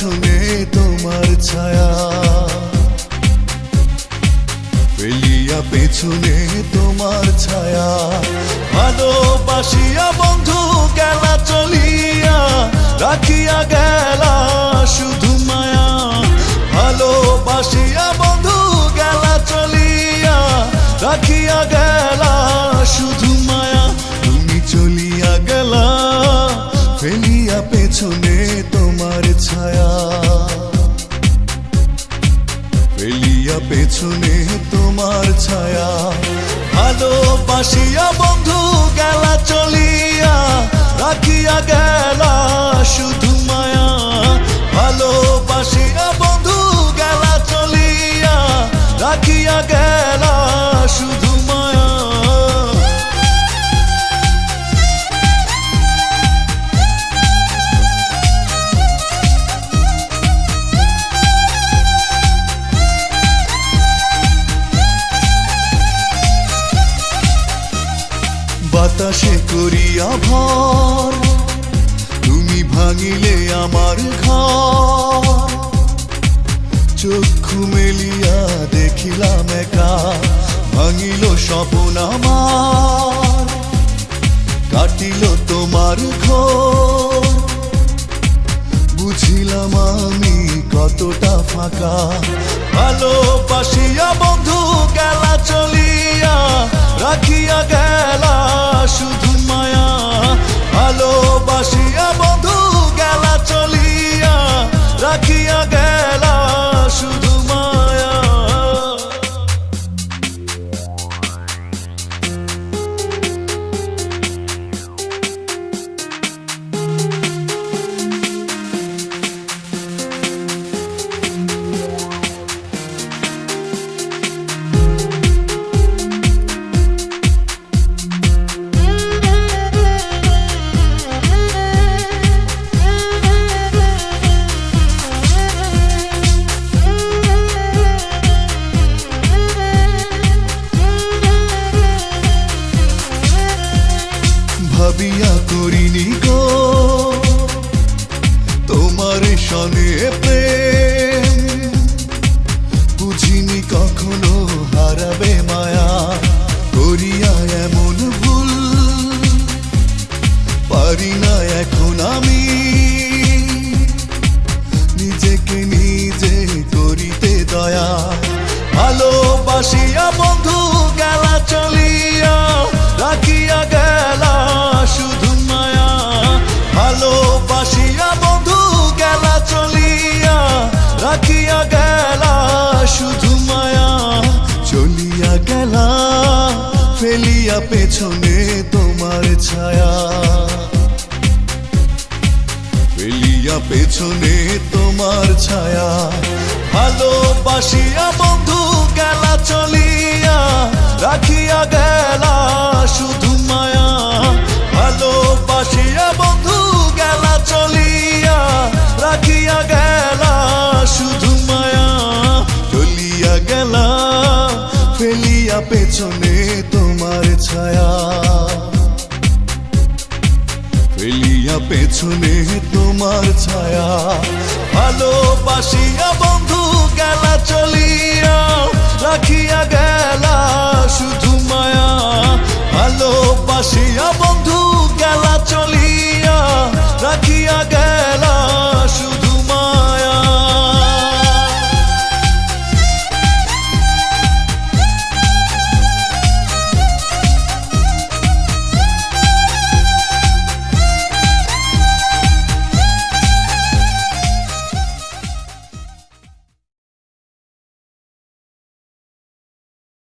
পেছনে তোমার ছায়া, ফেলিয়া পেছনে তোমার ছায়া। ভালোবাসিয়া বন্ধু গেলা চলিয়া, রাখিয়া গেলা শুধু মায়া। ভালোবাসিয়া বন্ধু গেলা চলিয়া, রাখিয়া গেলা শুধু মায়া। তুমি চলিয়া গেলা ফেলিয়া পেছনে তোমার ছায়া, ফেলিয়া পেছনে তোমার ছায়া। ভালোবাসিয়া বন্ধু গেলা চলিয়া, রাখিয়া গেলা শুধু মায়া। ভালোবাসিয়া বন্ধু গেলা চলিয়া, রাখিয়া গেলা শুধু মায়া। বাতাসে করিয়া ভর, তুমি ভাঙিলে আমার ঘর। চক্ষু মেলিয়া দেখিলাম একা, ভাঙিল স্বপ্ন আমার। কাটিল তোমার ঘর, বুঝিলাম আমি কতটা ফাঁকা। ভালোবাসিয়া বন্ধু গেলা চলিয়া, রাখিয়া গেলা শুধু মায়া। ভালোবাসিয়া বন্ধু গেলা চলিয়া, রাখিয়া গেলা শুধু মায়া। ভাবিয়া করিনি গো তোমার সনে প্রেম, বুঝিনি কখনো হারাবে মায়া। করিয়া এমন ভুল পারি না এখন আমি, নিজেকে নিজে করিতে দয়া। ভালোবাসিয়া বন্ধু গেলা চলিয়া, রাখিয়া গেলা শুধু মায়া। ভালোবাসিয়া বন্ধু গেলা চলিয়া, রাখিয়া গেলা শুধু মায়া। চলিয়া গেলা ফেলিয়া পেছনে তোমার ছায়া, ফেলিয়া পেছনে তোমার ছায়া। ভালোবাসিয়া বন্ধু গেলা চলিয়া, রাখিয়া গেলা শুধু মায়া। ভালোবাসিয়া বন্ধু গেলা চলিয়া, রাখিয়া গেলা শুধু মায়া। চলিয়া গেলা ফেলিয়া পেছনে তোমার ছায়া, ফেলিয়া পেছনে তোমার ছায়া। ভালোবাসিয়া বন্ধু গেলা চলিয়া, রাখিয়া গেলা শুধু মায়া। ভালোবাসিয়া বন্ধু